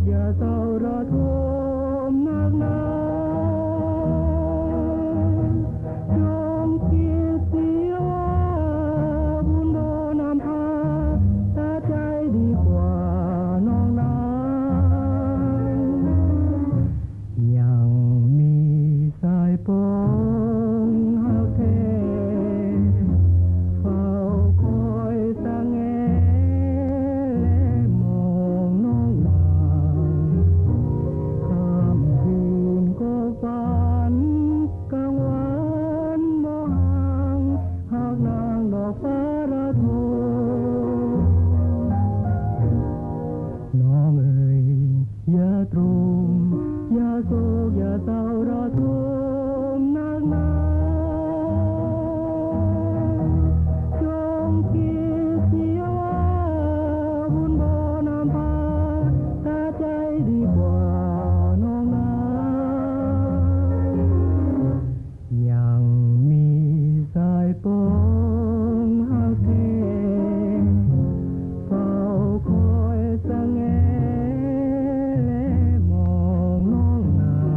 อย่าเศร้าระทมนักหนาจงคิดเสียว่าบุญโดนนำพาแต่ใจดีกว่าน้องนางยังมีสายปองหักแท้เฝ้าคอยสะแงและมองน้องนางค่ำคืนก็ฝันกลางวันบ่ห่างหากนางดอกฟ้าระทมน้องเอ๋ยอย่าตรมอย่าโศกอย่าเศร้าระทมนักหนาจงคิดเสียว่าบุญบ่นำพาแต่ใจดีกว่าน้องนางยังมีสายปองหักแท้เฝ้าคอยสะแงและมองน้องนาง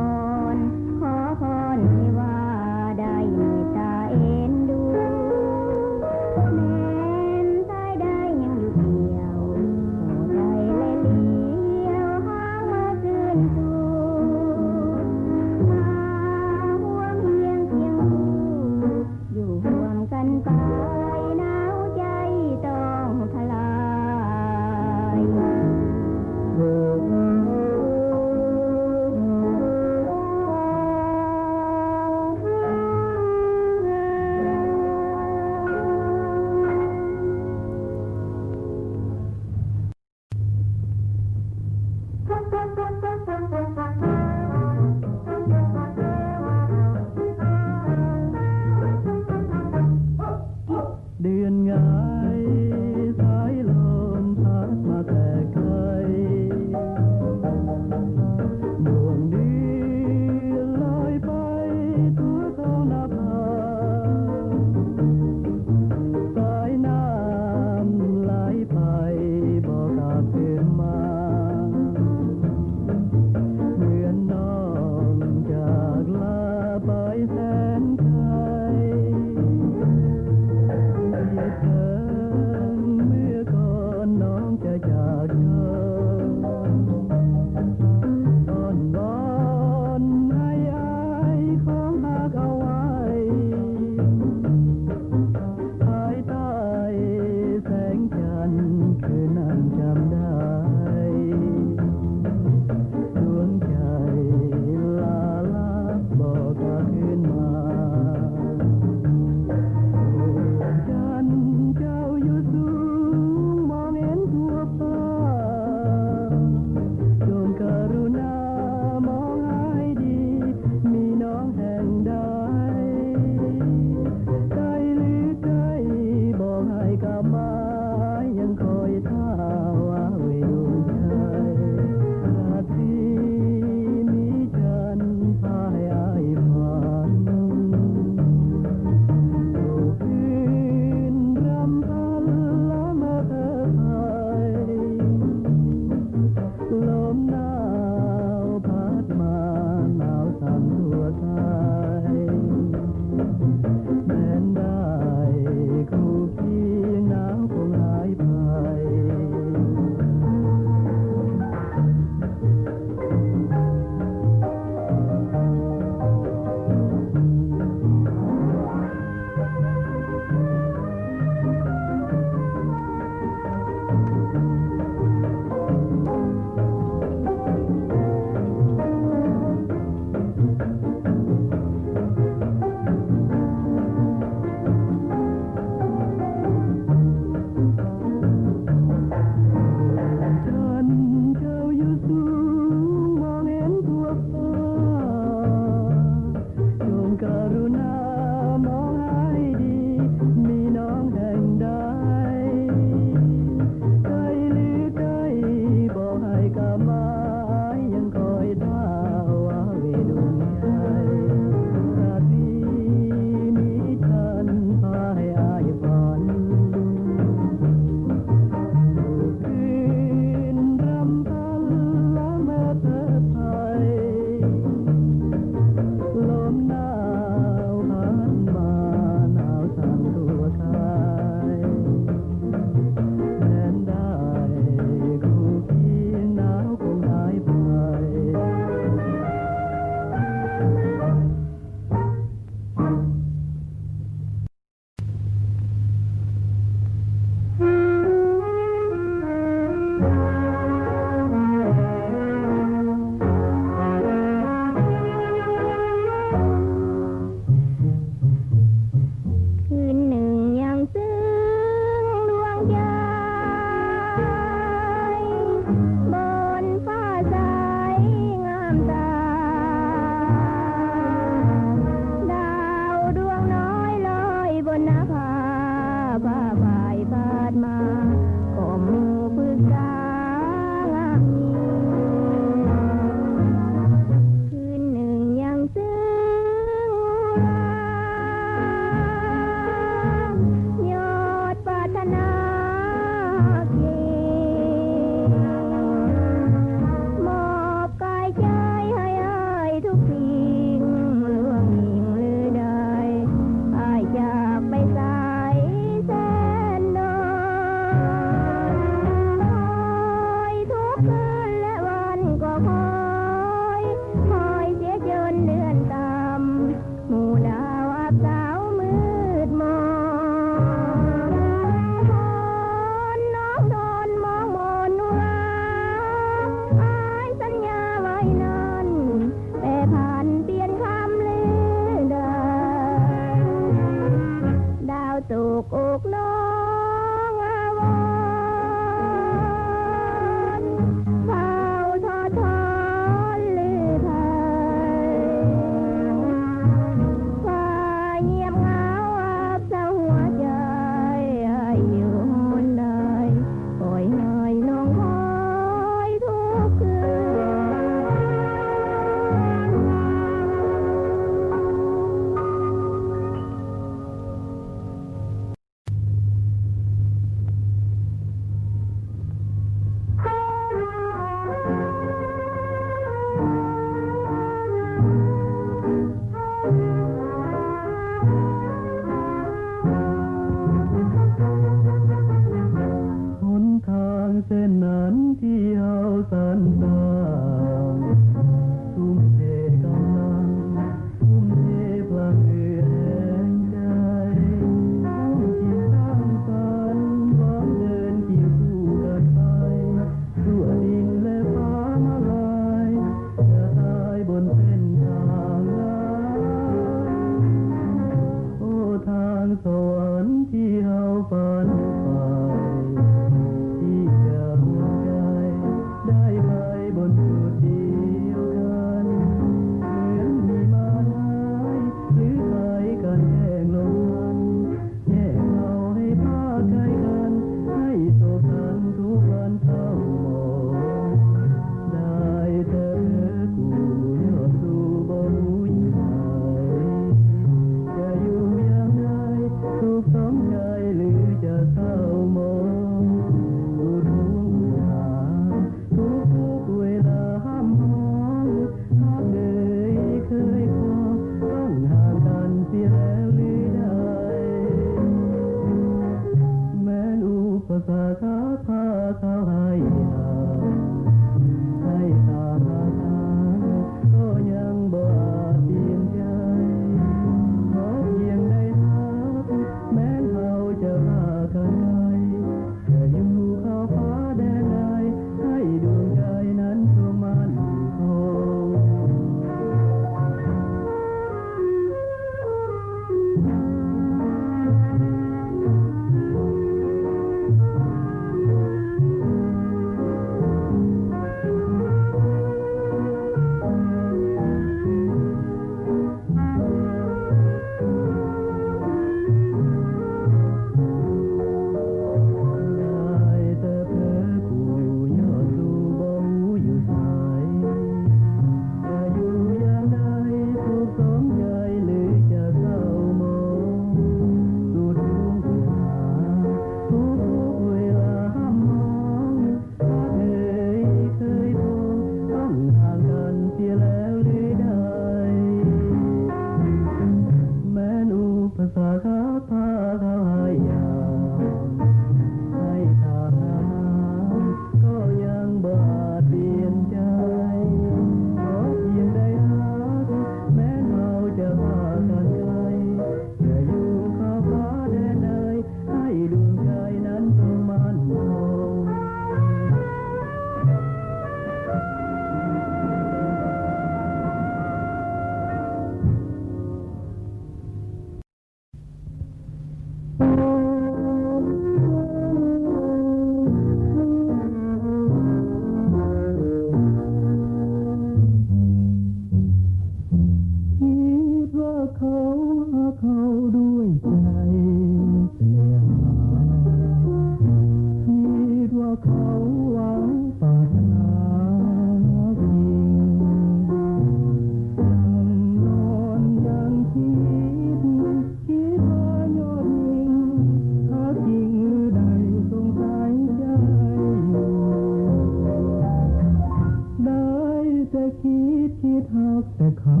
ดฮักแต่เขา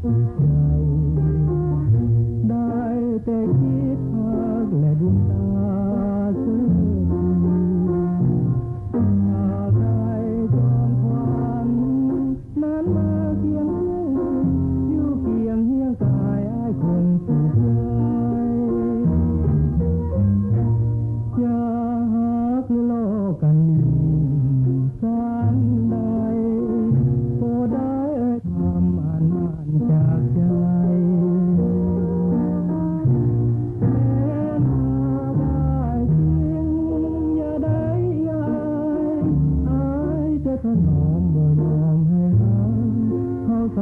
สุดใจได้แต่คิดฮักและดวงตาเสื่อหากได้จอมขวัญนั้นมาเคียงคู่อยู่เคียงเฮียงกายอ้ายคงสุขใจอย่าหักโลกกันนี้สันใดโปรดได้ทำอันมันจากใจแม้หากได้จริงอย่าได้ยายอายจะถนอมบ่ยอมให้หาเขาส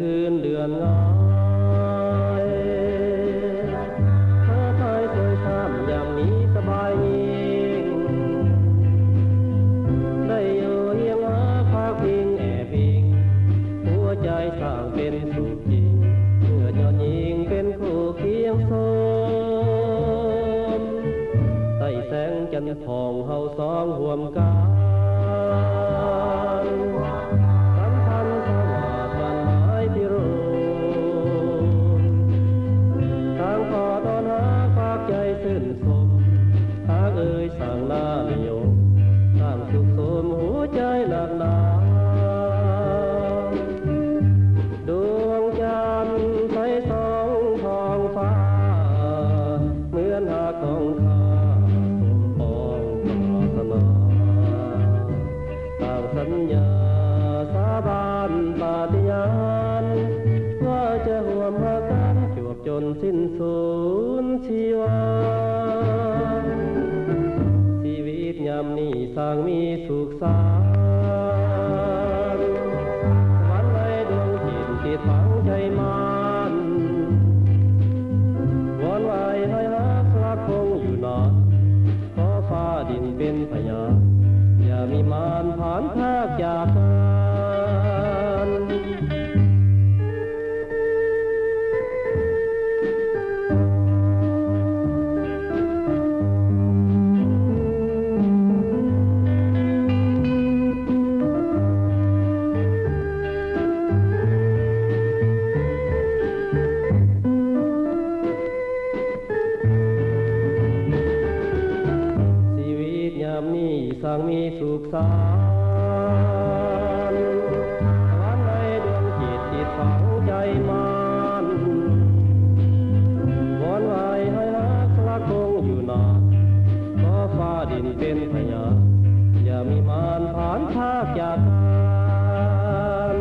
คืนเดือนง่ายเธอไทยสวยซ้ำอย่างนี้สบายยิ่งได้อยู่เฮียงหาภาคพิงแอบพิงหัวใจสร้างเป็นสุขจริงเมื่อยอดยิงเป็นคู่เคียงโสมใต้แสงจันทร์ทองเฮาสองห่วมกันสั่งหน้านิยมสร้างสุขสมหัวใจหนักหนาดวงจันทร์ใสสองทองฟ้าเหมือนหาของข้าสมปองปรารถนาต่างสัญญาสาบานปาฏิญาณว่าจะห่วมหากันจวบจนสิ้นสูญชีวายามนี้สร้างมีสุขสันต์วันในดวงจิตติดฝังใจมันวอนไว้ให้ฮักรักคงอยู่นานขอฟ้าดินเป็นพยานอย่ามีมารผ่านพรากจากกันสร้างมีสุขสันต์วันในดวงจิตติดฝังใจมันวอนไว้ให้รักรักคงอยู่นานขอฟ้าดินเป็นพยานอย่ามีมารผ่านพรากจากกัน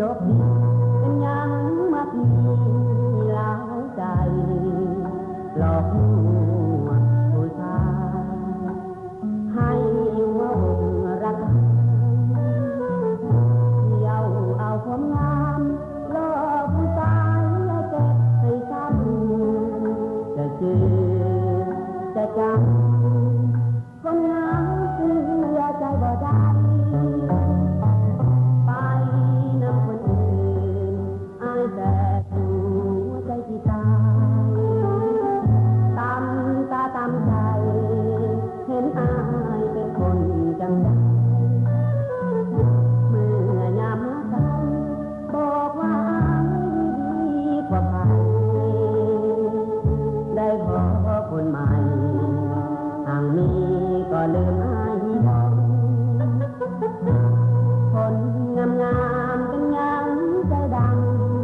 จบดีเป็นยังมักมีหลายใจหลอกลวงผู้ชายให้ว่ารักเที่ยวเอาความงามหลอกผู้ชายและเจ็บให้ช้ำจะจืดจะจำคนงามเสียใจบ่ได้ไปนำคนอื่นอายแต่หัวใจที่ตายตามตาตามใจเห็นอายเป็นคนจังใดเมื่อยามมากันบอกว่าอายดีกว่าใครได้พบคนใหม่ทางนี้ก็ลืมอายลงคนงามๆเป็นยังใจด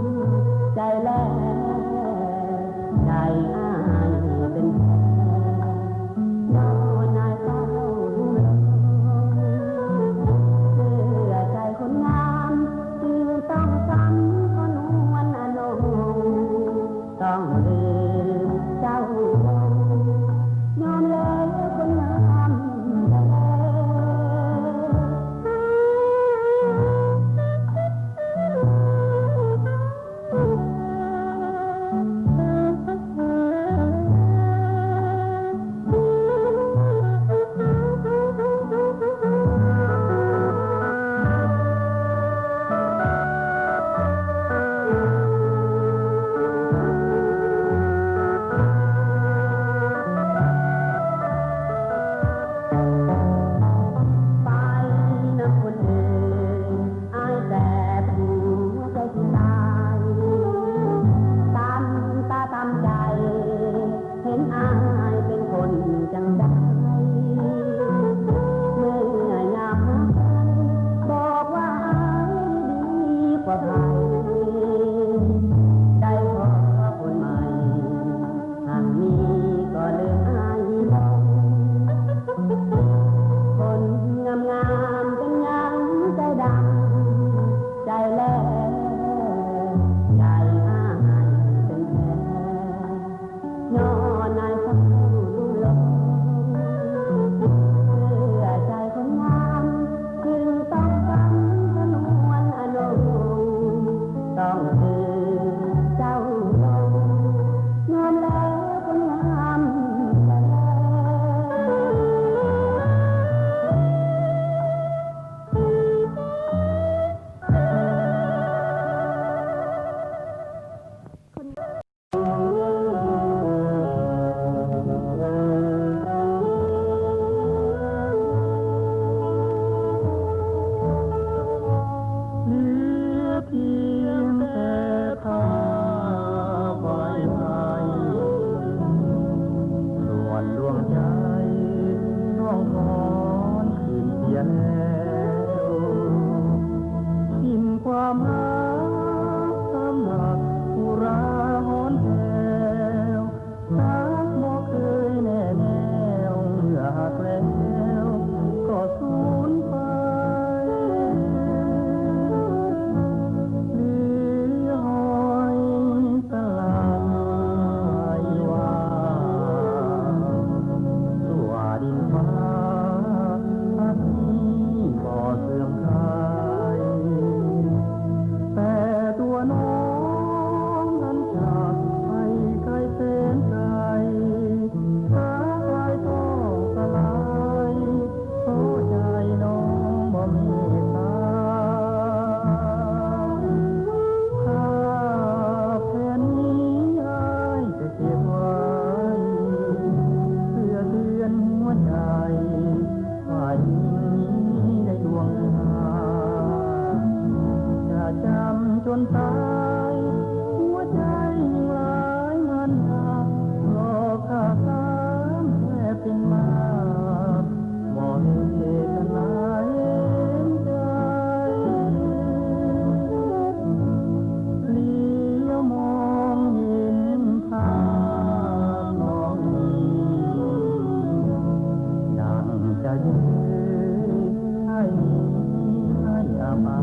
ำใจแลใจอายเป็นแผลนอนนายเฝ้าดูแลเชื่อใจคนงามจึงต้องซ้ำคนนวลอนงต้องลืมเจ้ายอมแล้วคนงามจังได้เมื่อยามมากันบอกว่าอายดีกว่าใครได้พบคนใหม่ทางนี้ก็ลืมอายลงคนงามๆเป็นยังใจดำใจแลใจอายเป็นแผลย้อนนายเฝ้าดูแลใจคนงามจึงต้องฟังสนวนอนงต้องคือเจ้าลงงามแล้วคนงามความรักสำหรับผู้ราหอนแถวรักบ่เคยแน่แนวเมื่อหักแล้วก็สูญไปเหลือหอยสลายว่าสู่ดินฟ้าอันนี้บ่เสื่อมคลายแต่ตัวน้องนั้นจากไปไกลแสนไกลฟ้าคลายต้องสลายเพราะใจน้องบ่มีตาภาพแผ่นนี้อายจะเก็บไว้เพื่อเตือนหัวใจฝ่ายนี้ในดวงตาจะจำจนตายหัวใจหลายมันหนักรอข้าตามแค่เป็นมาบ่เห็นเจตนาเห็นใจเลี้ยวมองเห็นภาพน้องนี้ดังจะยืนให้อภัย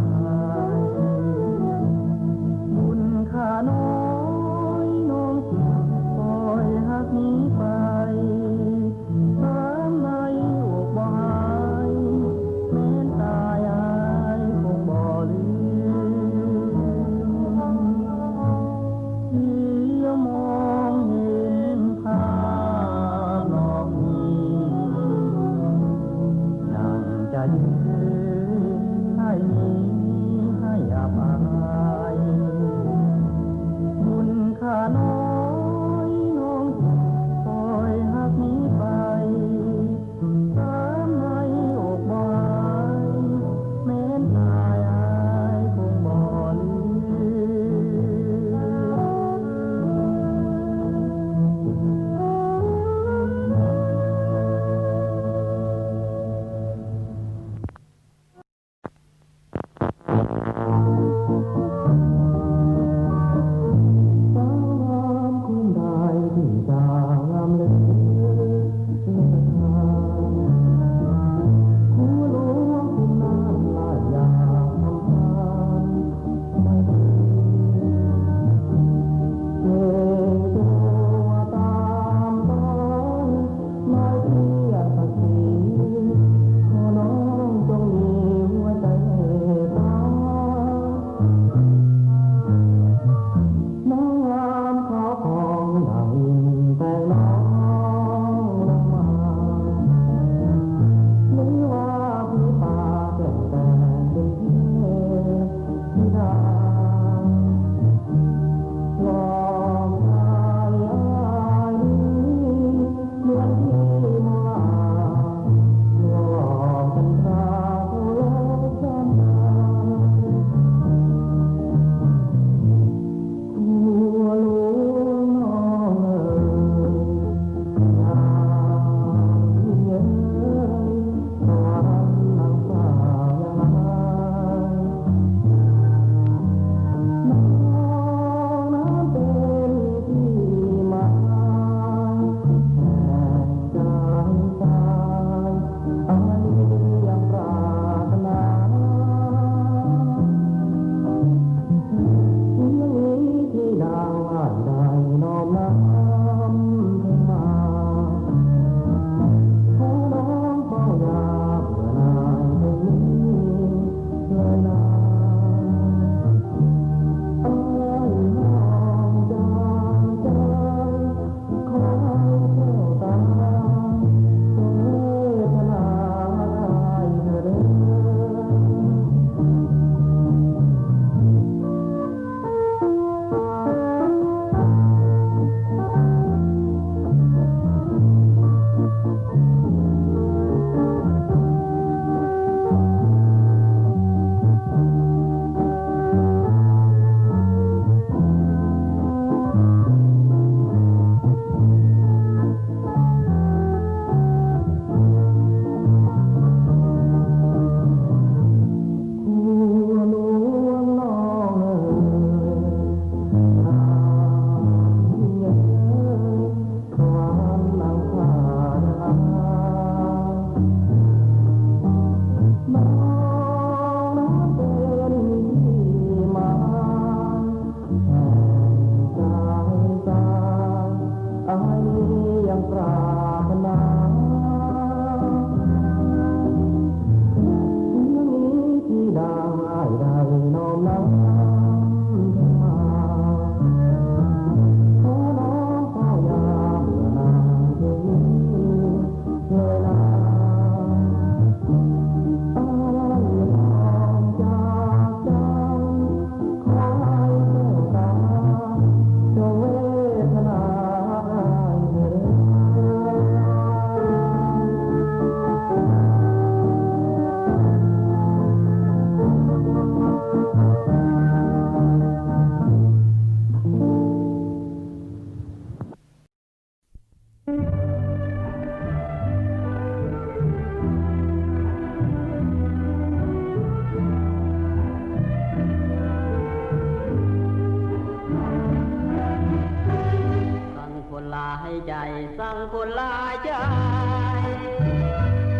สั่งคนหลายใจ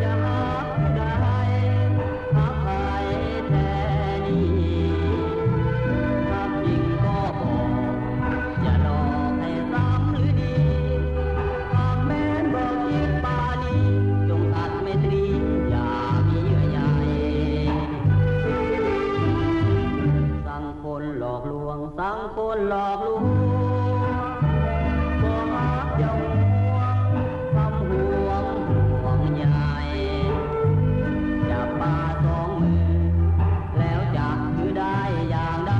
จะหาผู้ใดหาใครแทนนี้ถ้าจริงก็บอกอย่าหลอกให้ซ้ำหรือดีหากแม้นบอกคิดปานีจงตัดไมตรีอย่ามีเยื่อใยสั่งคนหลอกลวงสั่งคนหลอกลวงบ่ฮักเจ้าห่วงทำห่วงห่วงใยจับปาสองมือแล้วจับคือได้อย่างใด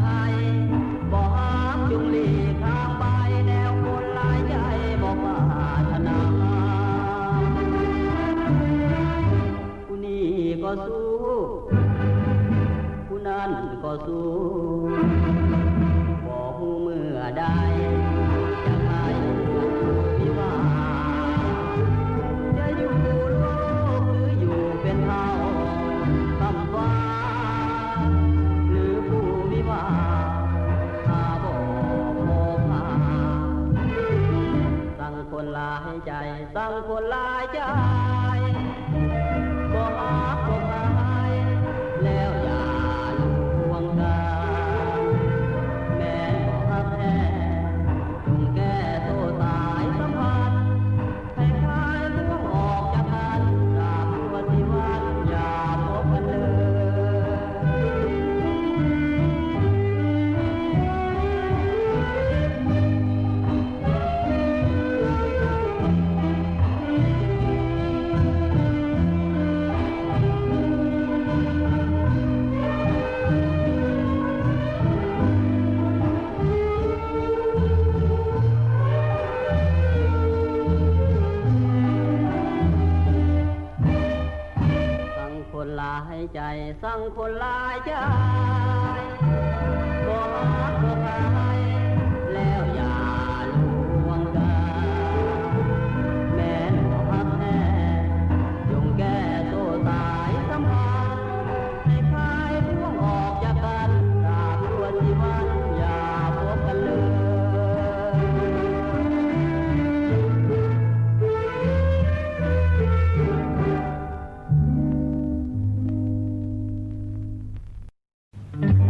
บ่ฮักจงหลีกทางไปแนวคนหลายใจบ่ปรารถนาผู้นี้ก็สู้ผู้นั้นก็สู้บ่ฮู้เมื่อใดจะให้วิวาจะอยู่โลกหรืออยู่เป็นเฮาคำว่าหรือผู้วิวาถ้าบ่พบหาสั่งคนหลายใจสั่งคนหลายใจบ่ฮักบ่หายแล้วอย่าลวงกันแม้บ่ฮักแท้จงแก้โทษสายสัมพันธ์ให้คลายห่วงออกจากกันตราบชั่วชีวันอย่าพบกันเลยสั่งคนหลายใจสั่งคนหลายใจบ่ฮักบ่หายแล้วอย่าลวงกันแม้นบ่ฮักแท้จงแก้โซ่สายสัมพันธ์ให้คลายห่วงออกจากกันตราบชั่วชีวันอย่าพบกันเลย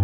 เ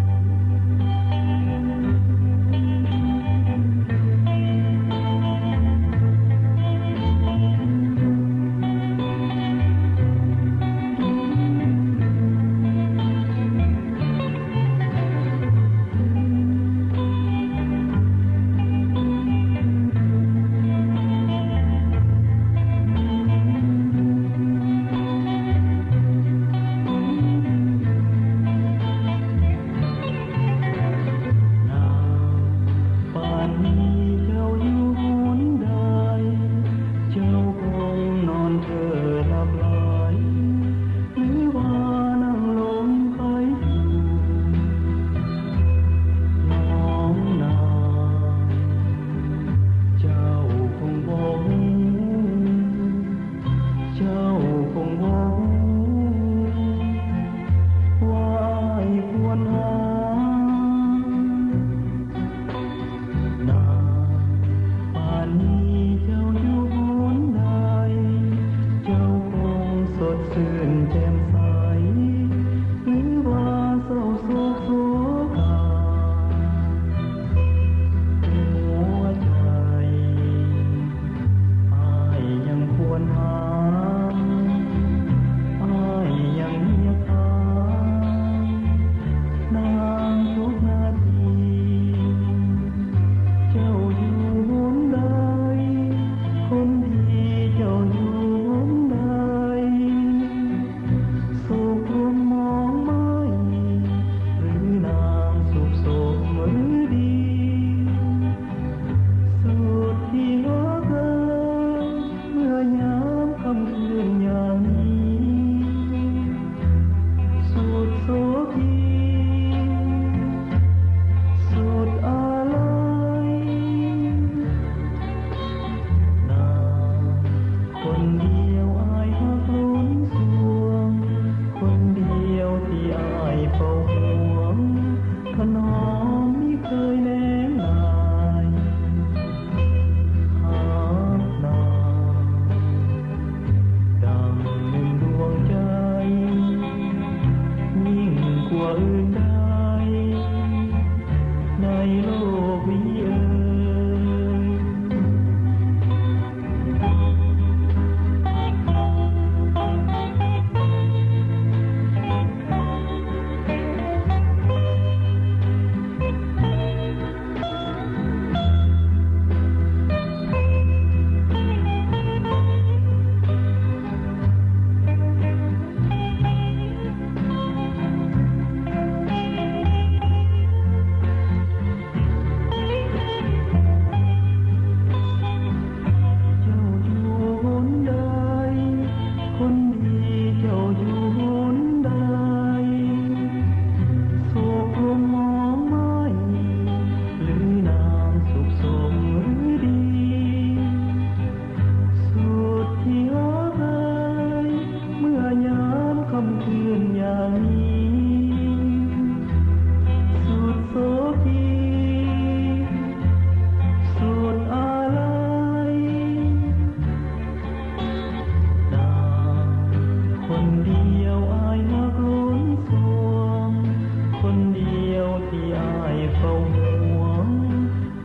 เฝ้าห่วง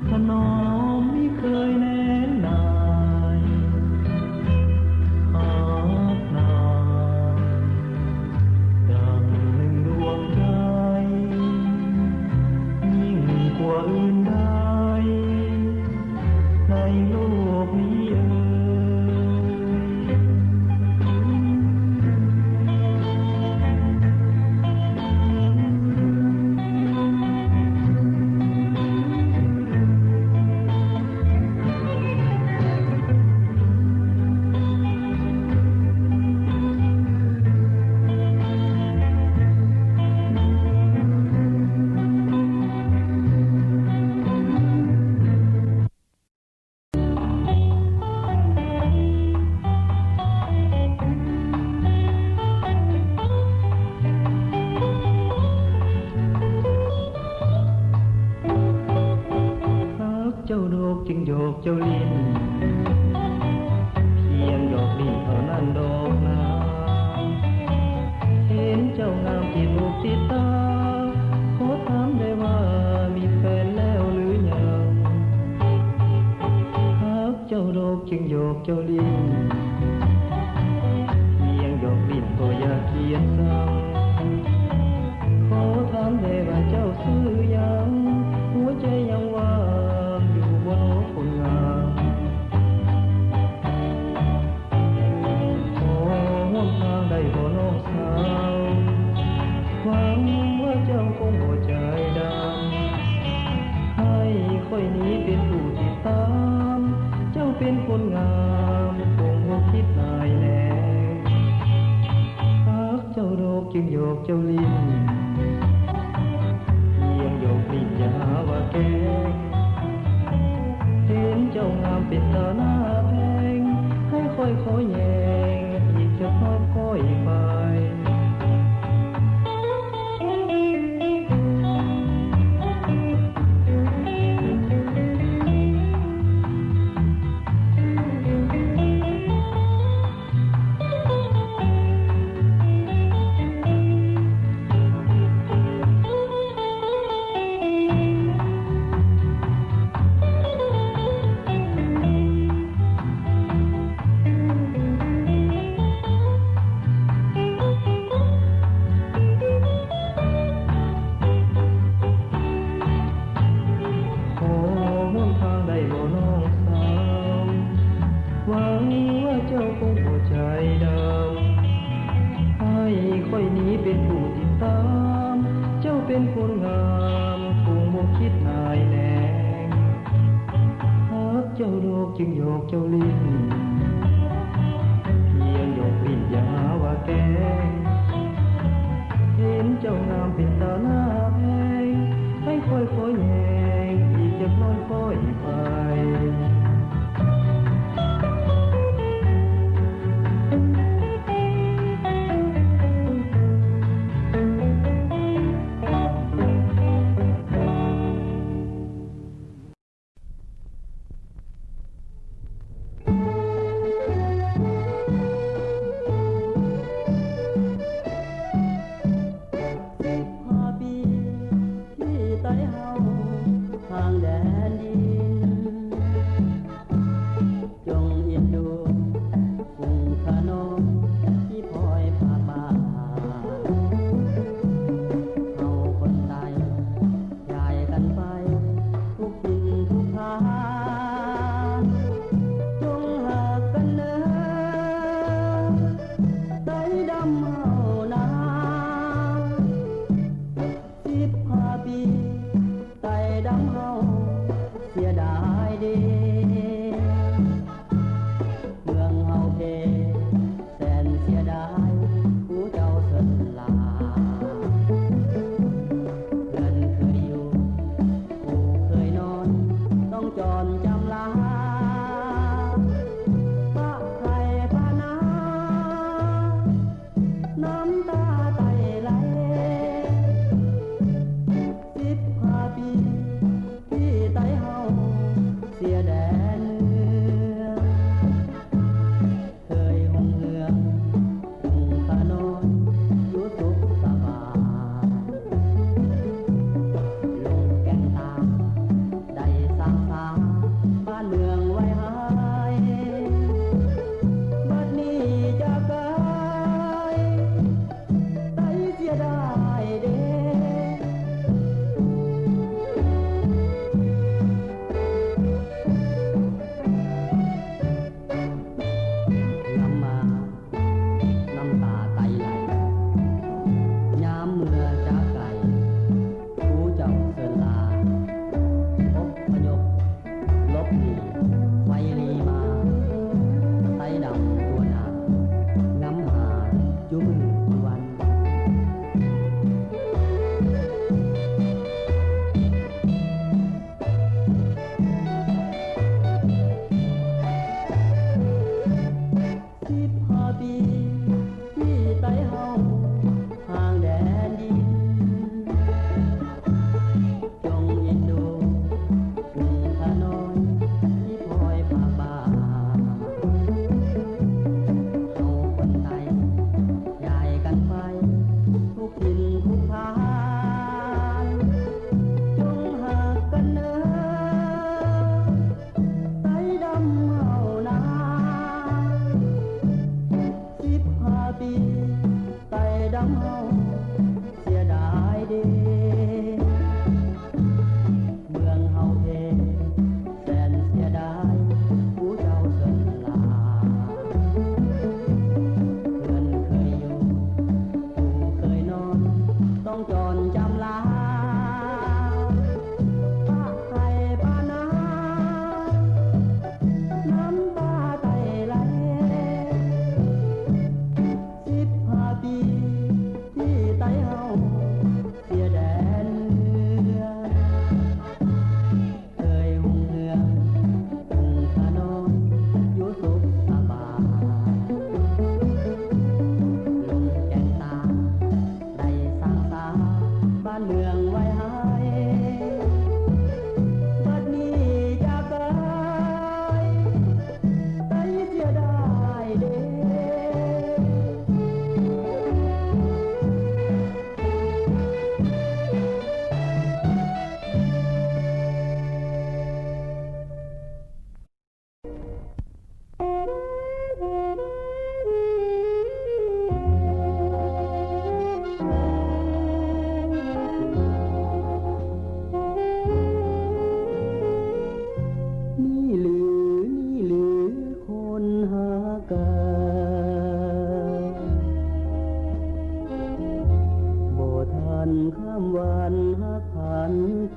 ถนอมไม่เคยแน่นายหากนางดังหนึ่งดวงใจยิ่งกว่าอื่นใดในโลกนี้เจ้าดอกจึงโยกเจ้าลิ้นเพียงดอกลิ้นเท่านั้นดอกนาเห็นเจ้างามติดอกติดตาขอถามได้ว่ามีแฟนแล้วหรือยังหากเจ้าดอกจึงโยกเจ้าลิ้นเพียงดอกลิ้นก็อย่าเกียจสั่งขอถามได้ว่าเจ้าซื้อยังหัวใจยังว่างอยู่บนคนงามขอห่วงทางได้บ่น้องสาวหวังว่าเจ้าคงบ่ใจดำให้ค่อยนี้เป็นผู้ติดตามเจ้าเป็นคนงามคงบ่คิดนายแน่หากเจ้าดอกจึงโยกเจ้าลิ้นโยกลิ้นอย่าหาว่าแกงเห็นเจ้างามเป็นตาหน้าแพงให้ค่อยขอแยงอีกจะพอค่อยไปหวังว่าเจ้าคงพอใจดำให้ค่อยนี้เป็นผู้ติดตามเจ้าเป็นคนงามคงบ่คิดนายแน่หากเจ้าดอกจึงโยกเจ้าลิ้นเพียงโยกลิ้นอย่าหาว่าแกงเห็นเจ้างามเป็นตาหน้าแพงให้ค่อยขอแยงอีกจะน้อยค่อยไป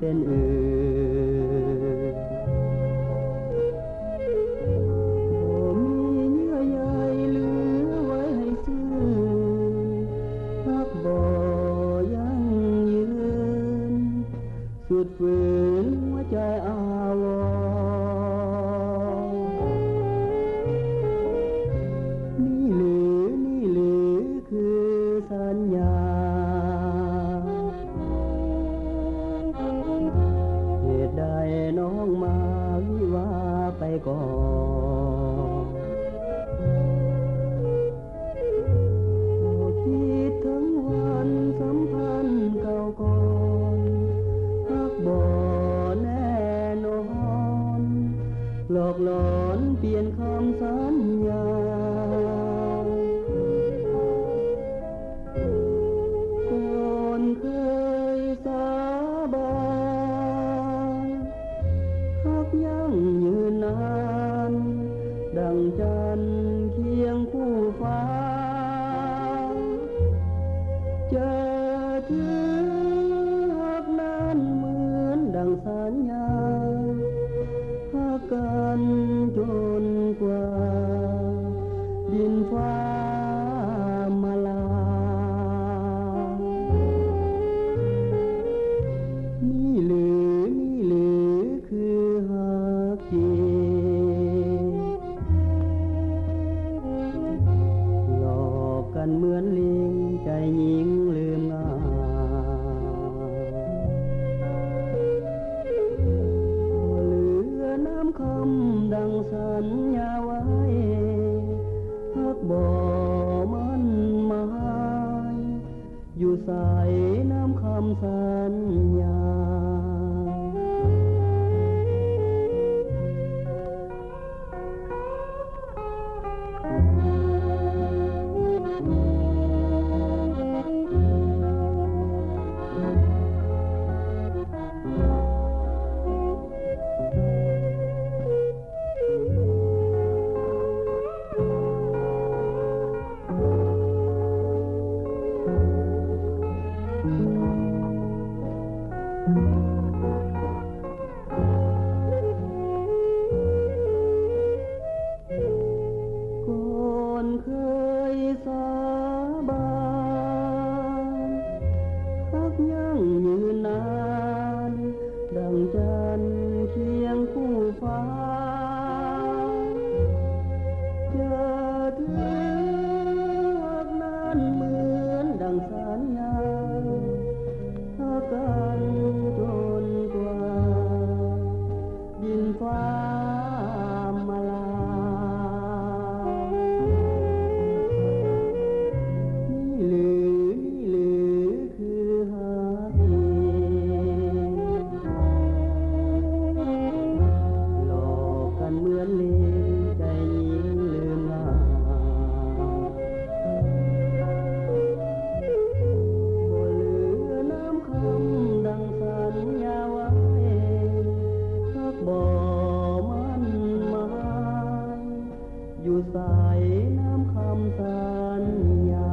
เป็นอื่นบ่มีเยื่อใยเหลือไว้ให้ซื่อรักบ่ยั่งยืนสุดฝืนหัวใจอาวรนี่หรือคือสัญญาเหตุใดน้องมาวิวาไปก่อนคิดถึงวันสัมพันธ์เก่าก่อนรักบ่แน่นอนหลอกหลอนเปลี่ยนคำสัญญาก่อนเคยสาบานรักยั่งยืนนานดังจันทร์เคียงคู่ฟ้าเจอถือรักนั้นเหมือนดังสัญญารักกันจนกว่าดินฟ้ามาลานี่หรือคือรักจริงหลอกกันเหมือนลิงใจหญิงลืมง่ายเหลือน้ำคำดังสัญญาไว้รักบ่มันหมายอยู่ใส่น้ำคำสัญญาก่อนเคยสาบานรักยั่งยืนนานดังจันทร์เคียงคู่ฟ้าเจอถือรักนั้นเหมือนดังสัญญารักกันจนกว่าดินฟ้ามาลานี่หรือคือรักจริงหลอกกันเหมือนลิงใจหญิงลืมง่ายบ่เหลือน้ำคำดังสัญญาไว้รักบ่มันหมายอยู่ใส่น้ำคำสัญญา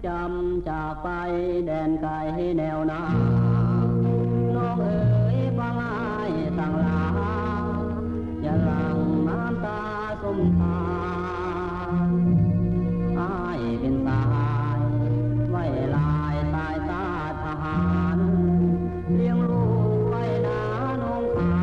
จำจากไปแดนไกลแนวนาน้องเอ๋ยฟังอ้ายสั่งลาอย่าหลั่งน้ำตาสมทานอ้ายเป็นตายไว้ลายตายตาทหารเลี้ยงลูกไว้นาน้องคา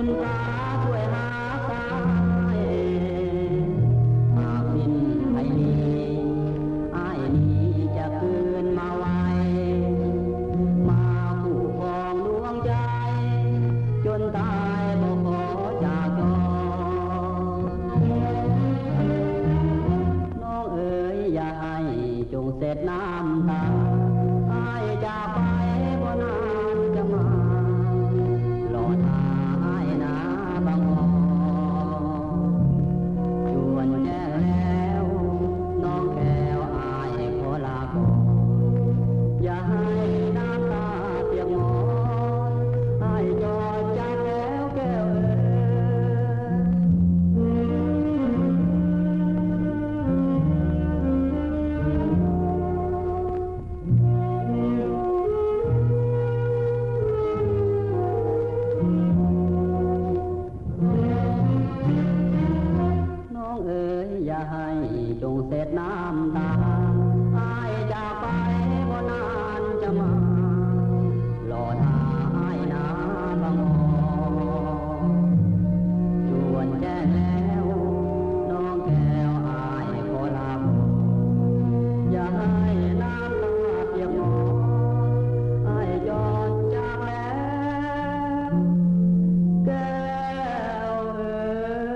คุณพระช่วยหาสายหากสิ้นไอ้นี้อ้ายนี้จะคืนมาไว้มาคู่ครองดวงใจจนตายบ่ขอจากจรน้องเอ๋ยอย่าให้จงเสร็จน้ำตาอ้ายจากไปบ่นานจะมาหลอดหาอ้ายนาบางอ้อจวนแจ้งแล้วน้องแก้วอ้ายขอลาก่อนอย่าให้น้ำตาเปียกหมอนอ้ายจอดจากแล้วแก้วเอ๋น้องเอ๋ยอย่าให้จงเสร็จน้ำตาอ้ายจากไปบ่นานจะมาหลอดหาอ้ายนาบางอ้อจวนแจ้งแล้วน้องแก้วอ้ายขอลาก่อนอย่าให้น้ำตาเปียกหมอนอ้ายจอดจากแล้วแก้วเอ๋ย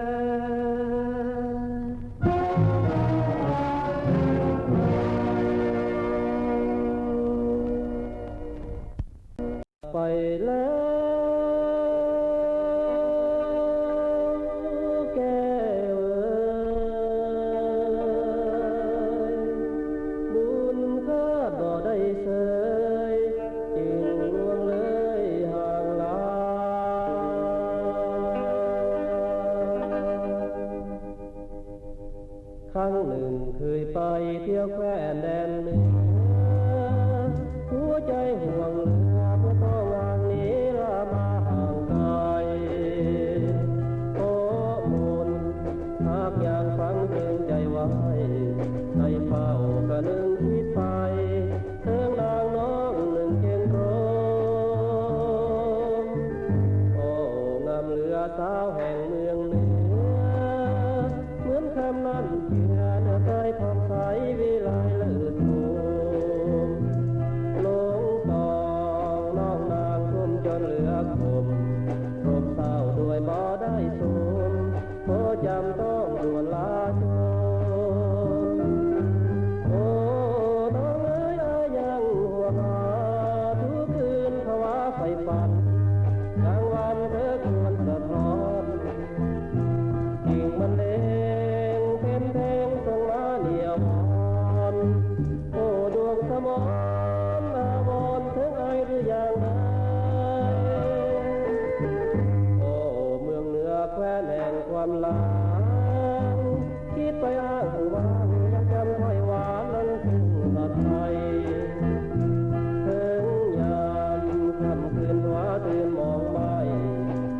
ไปแล้วแก้วเอ๋ยบุญคาดบ่ได้เสยจึงล่วงเลยห่างลาครั้งหนึ่งเคยไปเที่ยวแคว้นแดนเหนือหัวใจห่วงเหลือเมื่อต้องวางหนีลามาห่างไกลโอ้มนหากยังฟังเพลงใจไว้ในเฝ้ากะนึงคิดไปเทิงนางน้องหนึ่งเคียงโครงโอ้งามเหลือสาวแห่งเมืองเหนือเหมือนคำนั้นเชื่อเนื้อใจทองใสวิไลเลิศโลงตองน้องนางทุ่มจนเหลือคมรบเศร้าด้วยบ่ได้สมโอ้จำต้องด่วนลาจรโอ้น้องเอ๋ยยังห่วงหาทุกคืนภาวะไฟฝันกลางวันเธอควรสะท้อนกิ่งมันเล็งเป็นเพลงส่งมาเหนียวอ่อนโอ้ดวงสมรอาวรณ์ถึงไอหรือยังไงโอ้เมืองเหนือแคว้นแห่งความหลังคิดไปอ้างวางยังจำถ้อยหวานนั้นถึงสัตย์ไทยถึงยามค่ำคืนหัวตื่นมองไป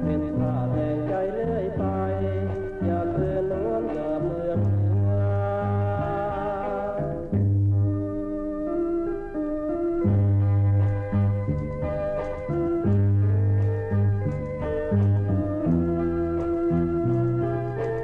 เป็นผ้าแทงใจเลื่อยไปอยากเดินล้วนกับเมืองเหนือ ค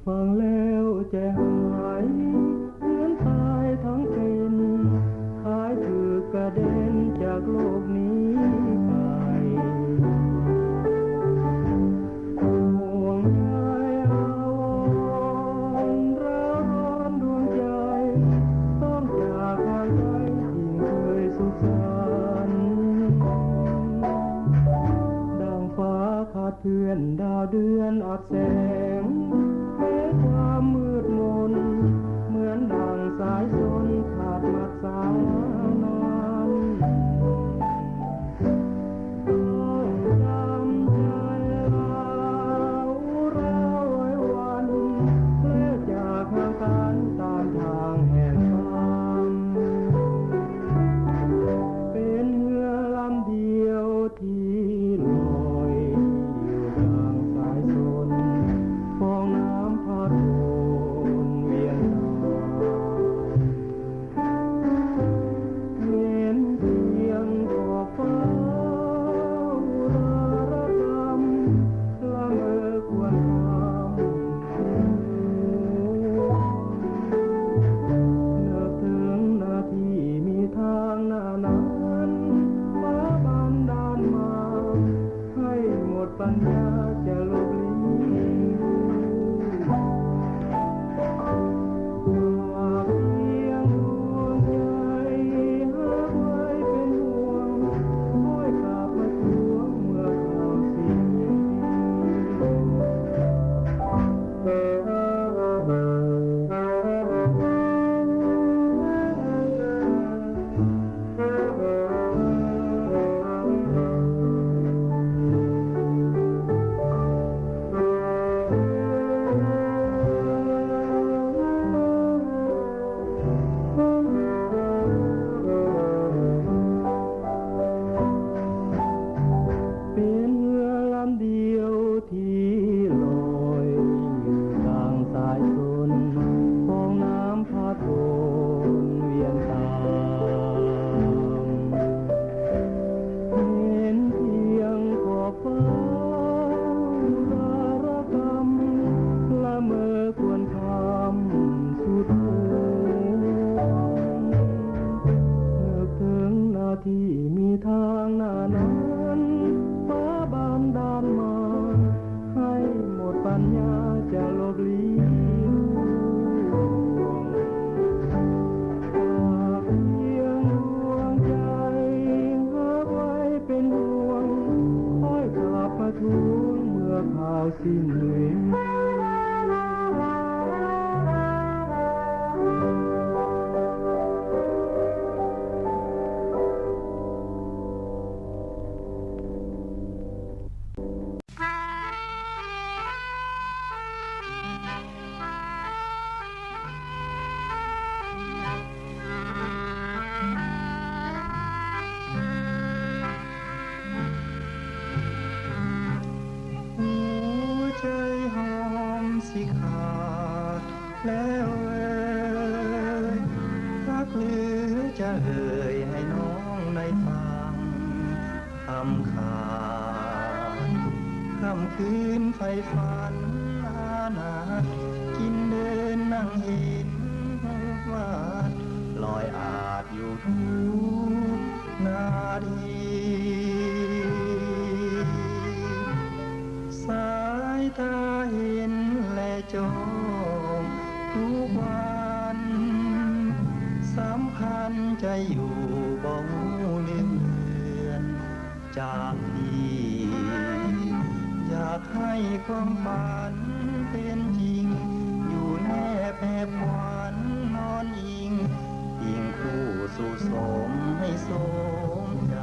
ฟังแล้วใจหายเหมือนตายทั้งเป็นคล้ายถูกกระเด็นจากโลกนี้ไปห่วงใยอาวรณ์ร้อนดวงใจต้องจากห่างไกลสิ่งเคยสุขสันต์ดังฟ้าขาดเพื่อนดาวเดือนอับแสงแม้ความมืดมนเหมือนดังสายชนขาดมัดสานานต้องจำใจเราไว้วันเลิกจากห่างกันตามทางแห่งฝันเป็นเรือลำเดียวที่ลอยอยู่กลางสายชนฟองน้ำพัดวนเวียนตาเห็นเพียงขอบฟ้าอุราระกำละเมอควรคำนึกถึงนาทีมีทางหน้านั้นฟ้าบันดาลมาให้หมดปัญญาจะลบลี้ ฝากเพียงดวงใจหากไว้เป็นห่วงคอยกลับมาทวงเมื่อข่าวสิ้นเป็นเรือลำเดียวที่ลอยอยู่กลางสายชนฟองน้ำพัดวนเวียนตามเห็นเพียงขอบฟ้าสารกำละเมอควรคำสุดหัวนึกถึงนาทีมีทางหน้านั้นฟ้าบันดาลมาให้หมดปัญญาจะลบลี้ลวงฝากเพียงดวงใจหากไว้เป็นห่วงคอยกลับมาทวงเมื่อข่าวสิ้นเหลือ หัวใจหอมสิขาดแล้วเอ่ยรักหรือจะเอ่ยให้น้องได้ฟังคำขาดค่ำคืนไฟฝันอาณากินเดินนั่งเห็นวาดลอยอาจอยู่ทุกนาที สายตาเห็นและจ้องทุกวันสัมพันธ์ใจอยู่บ่เลือนจากที่อยากให้ความฝันเป็นจริงอยู่แนบแอบหวานนอนอิงยิ่งคู่สู่สมให้สมใจ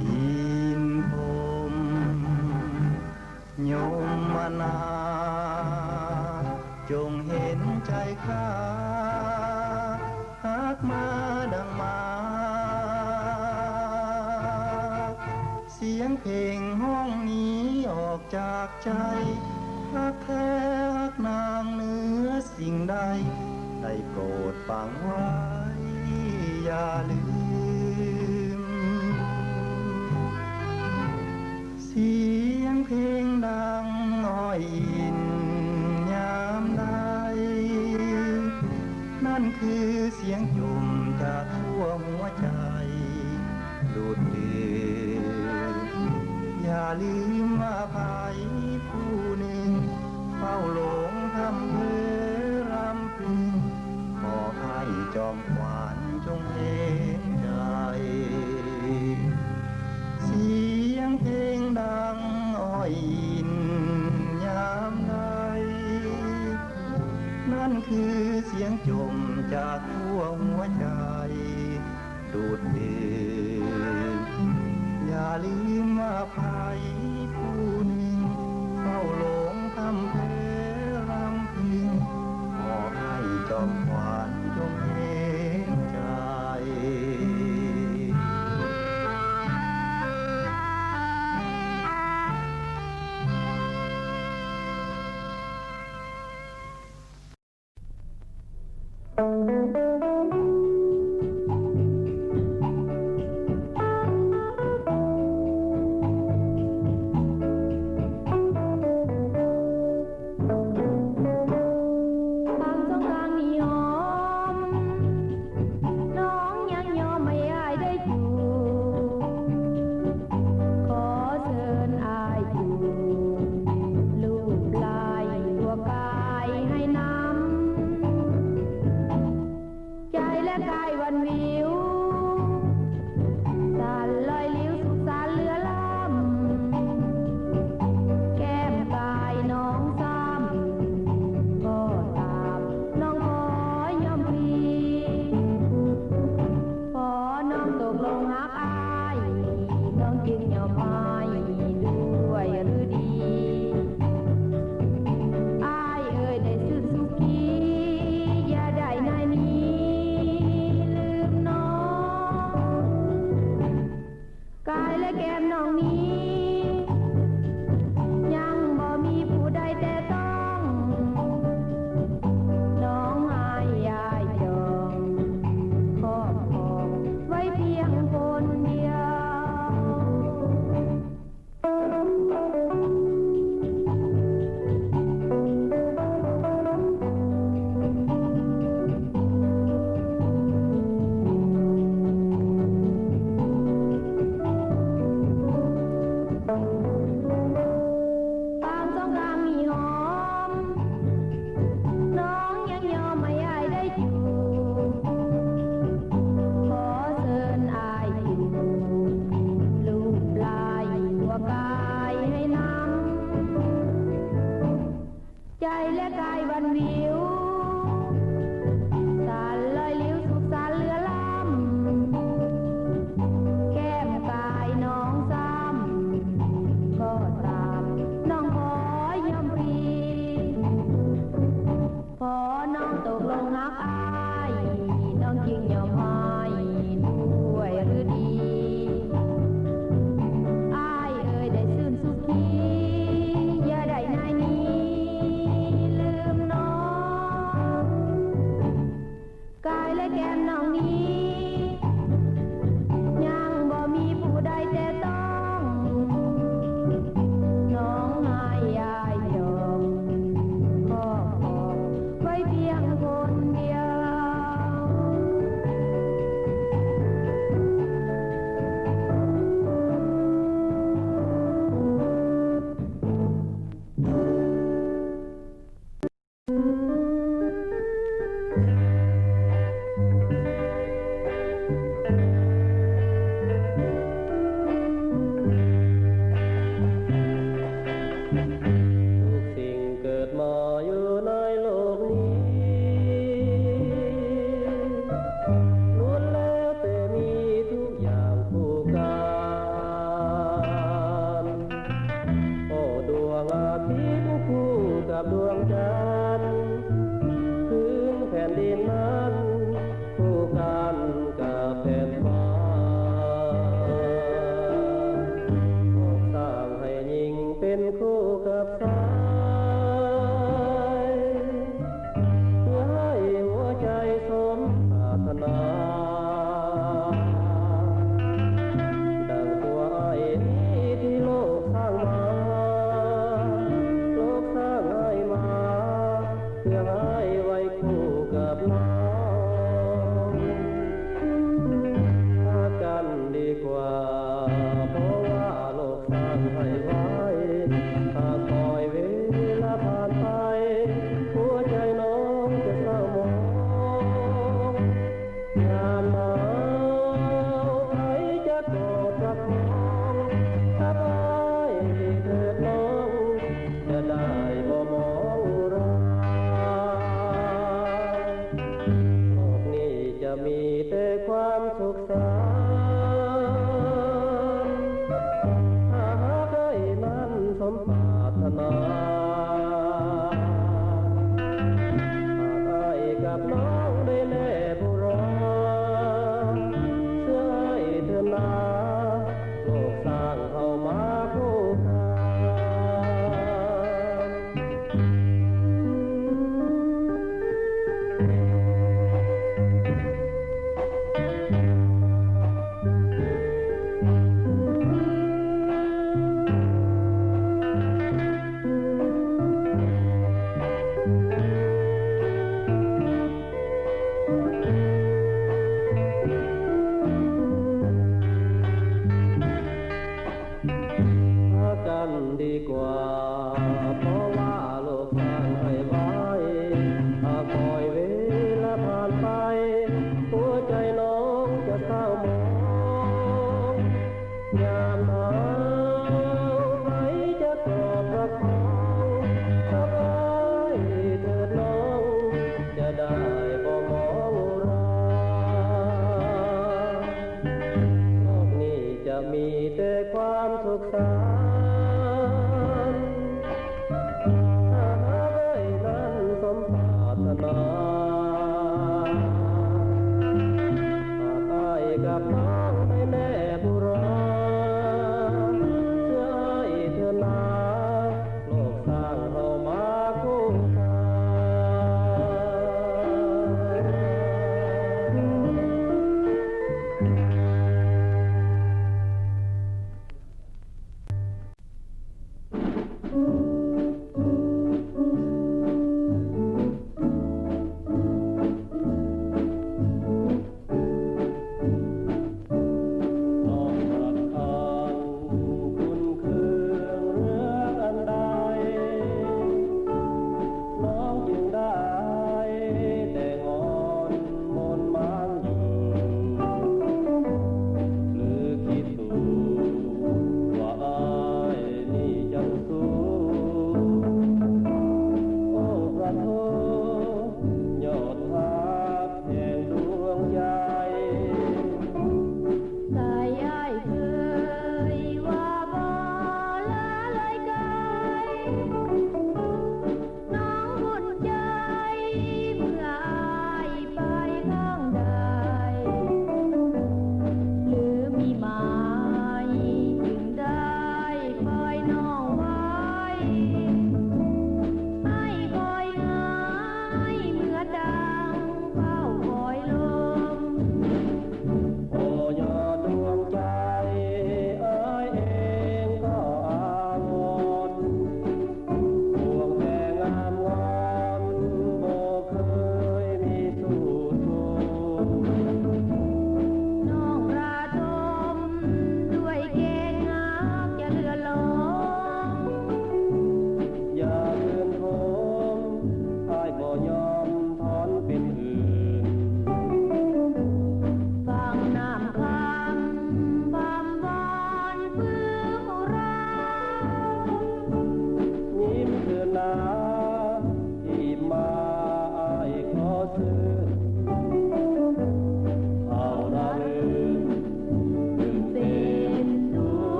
ดินผมโยมมานาจงเห็นใจข้าหากมาดังมาเสียงเพลงห้องนี้ออกจากใจรักแท้รักนางเหนือสิ่งใดได้โปรดฟังไว้อย่าลืม เสียงเพลงดังน้อย อยอินยามใดนั่นคือเสียงจุ่มจากทั่วหัวใจดูดดื่มอย่าลืมว่าภัยผู้หนึ่งเฝ้าหลงทำเพื่อรำพึงขอให้จอมขวัญจงเห็นใจเสียงเพลงดังอ้อยอินยามใดนั่นคือเสียงจมจากทั่วหัวใจดูดดื่มอย่าลืมว่าภัยผู้หนึ่งเฝ้าหลงทำเพรำพึงขอให้จอมขวัญจงเห็นใจ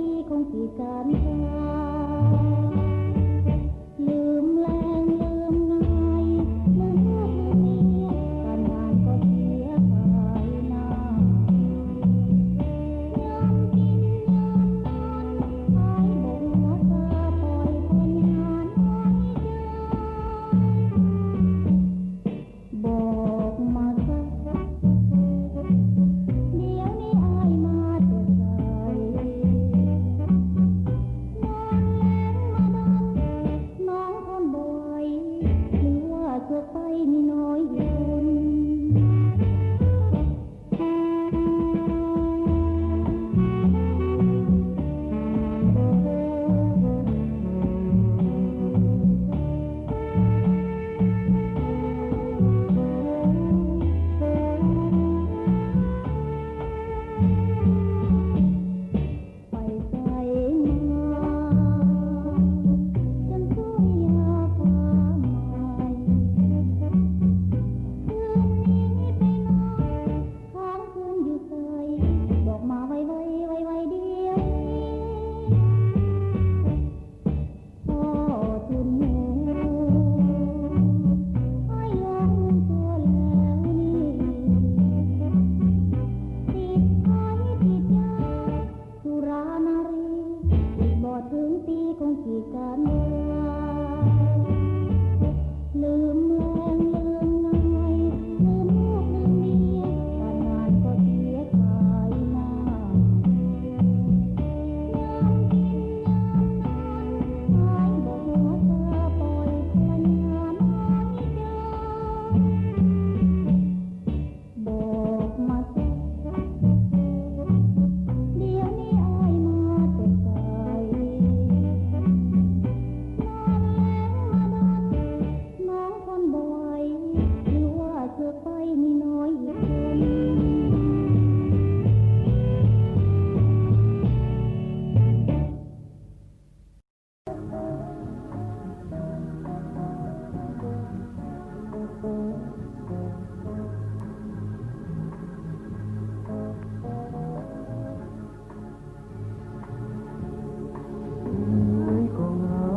ปีคงกี่การตาลืมแรงลืมนายลืมลูกลืมเมียการงานก็เสียไปนายามกินยามนอนหายบกหัวตาปล่อยคนหาน้อยใจบอกมาสักเดี๋ยวนี้อายมาแต่ไสนอนแลงมาดันน้องทนบ่ไหวหรือว่าจะไปมีน้อยอีกคนไปไสมาจนสุริยาความหมายคืนนี้ไปนอนค้างคืนอยู่ไสบอกมาไวไวไวไวเดียวพ่อทุนหูให้ลงตัวแล้วนี่ติดไข้ติดยาสุรานารีอีกบ่ถึงปีคงกี่กันยาลืมแรงลืมนายลืมลูกลืมเมียการงานก็เสียขายหน้ายามกินยามนอนหายบอกหัวตาปล่อยคนหาน้อยใจบอกมาสักเดี๋ยวนี้อายมาแต่ไสนอนแลงมาดันน้องทนบ่ไหวหรือว่าจะไปมีน้อยอีกคนก็งา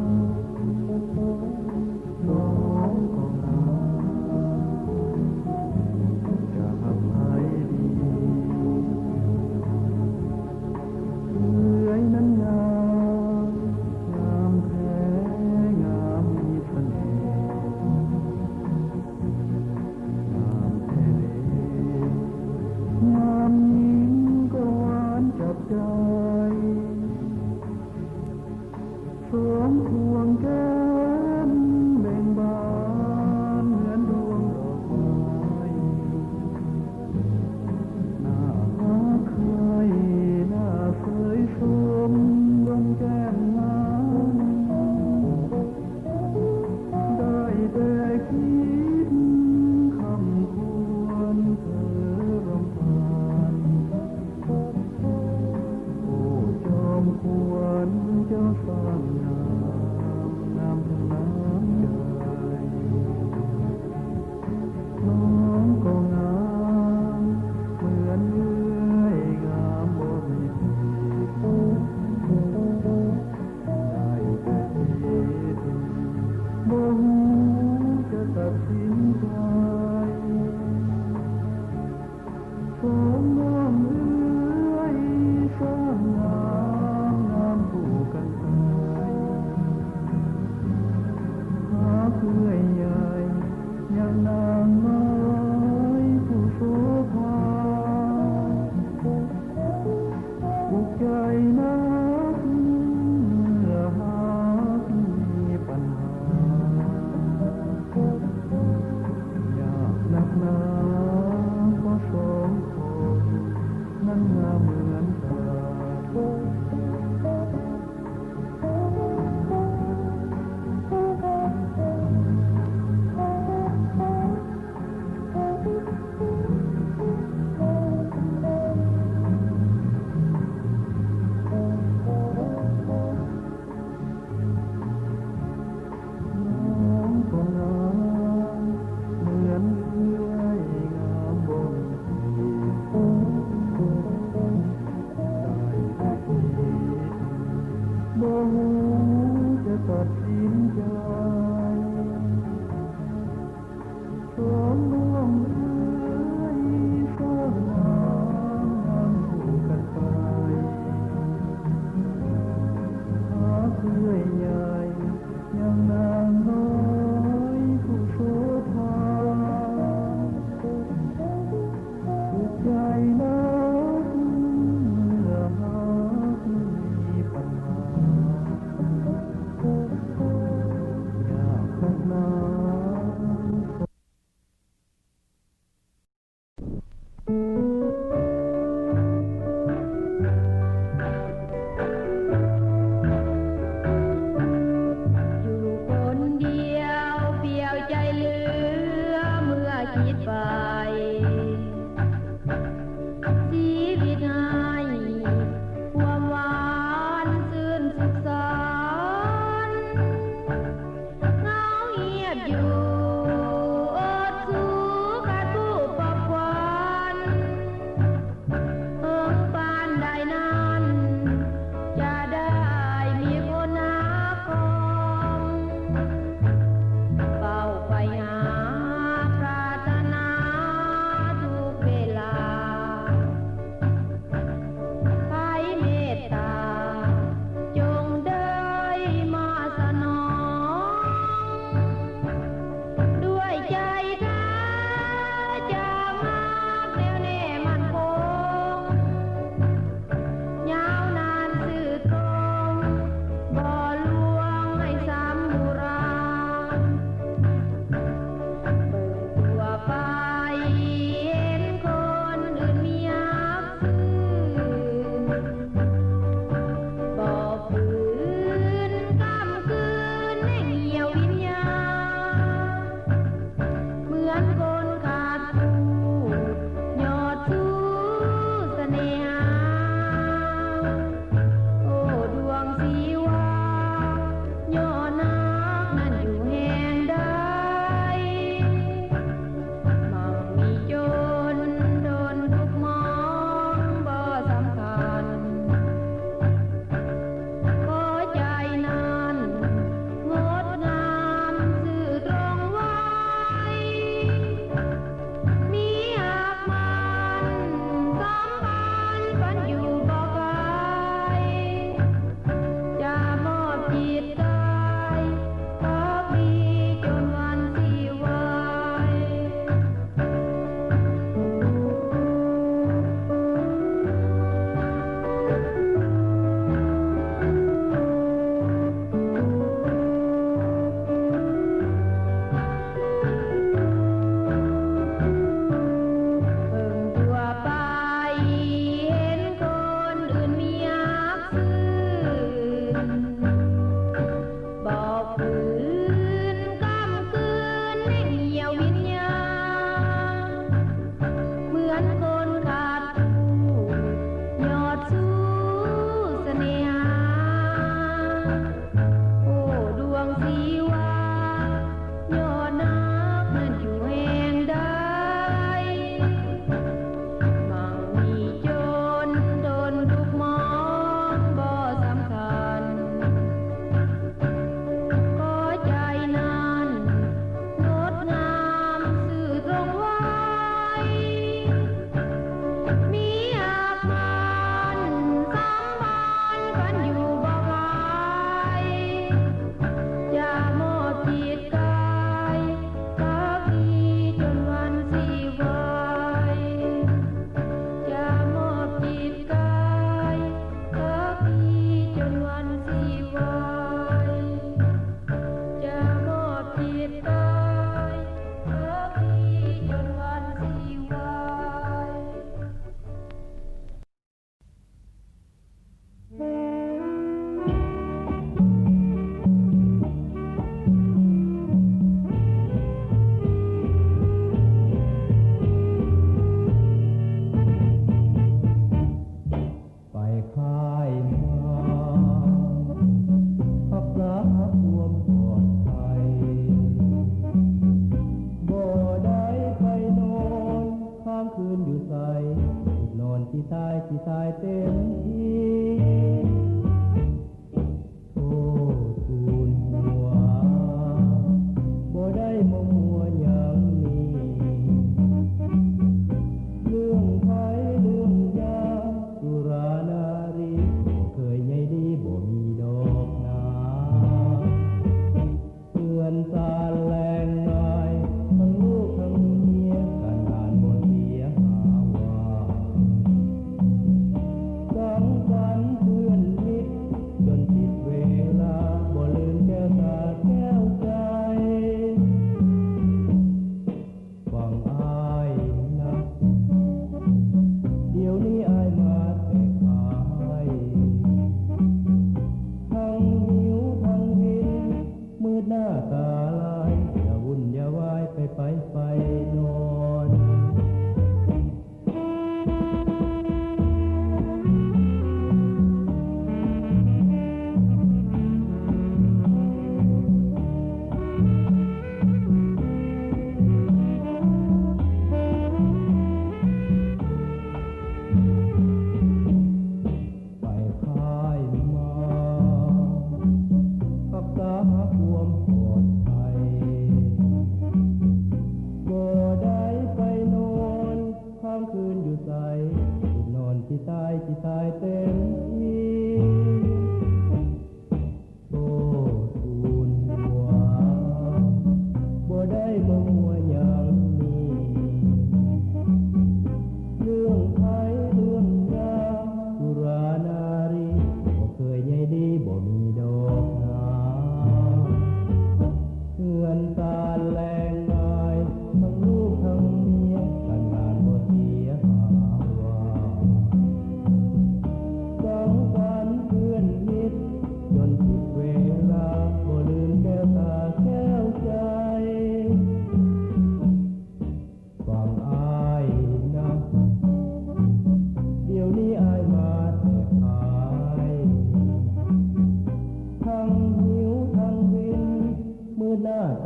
มน้องก็งามจะทำให้ดีเมื่อยนั้นงามงามแท้งามมีเสน่ห์งามแท้งามยิ่งก็หวานจับใจสวมพวงแก้มเบ่งบานเหมือนดวงดอกไม้หน้าใครหน้าเสยสมดวงแก้มงามได้แต่คิดคำควรเธอรำพัน โอ้จอมควรเจ้าสร้างงามงามทั้งน้ำใจน้องก็งามเหมือนเลื่อยงามบนผิวได้แต่คิดบ่หูจะตัดสินใจสองน้ำเอื้อยสร้างงามงามคู่กันไป หูจะตัดสินใจสองน้องเอ๋ยสร้างนำสู่กันไปหาเพื่อยใหญ่ยังนางน้อยผู้โสภาสุขใจนักเมื่อหากมีปัญหาอยา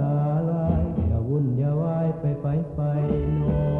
ตาลายอย่าวุ่นอย่าวายไปน้อง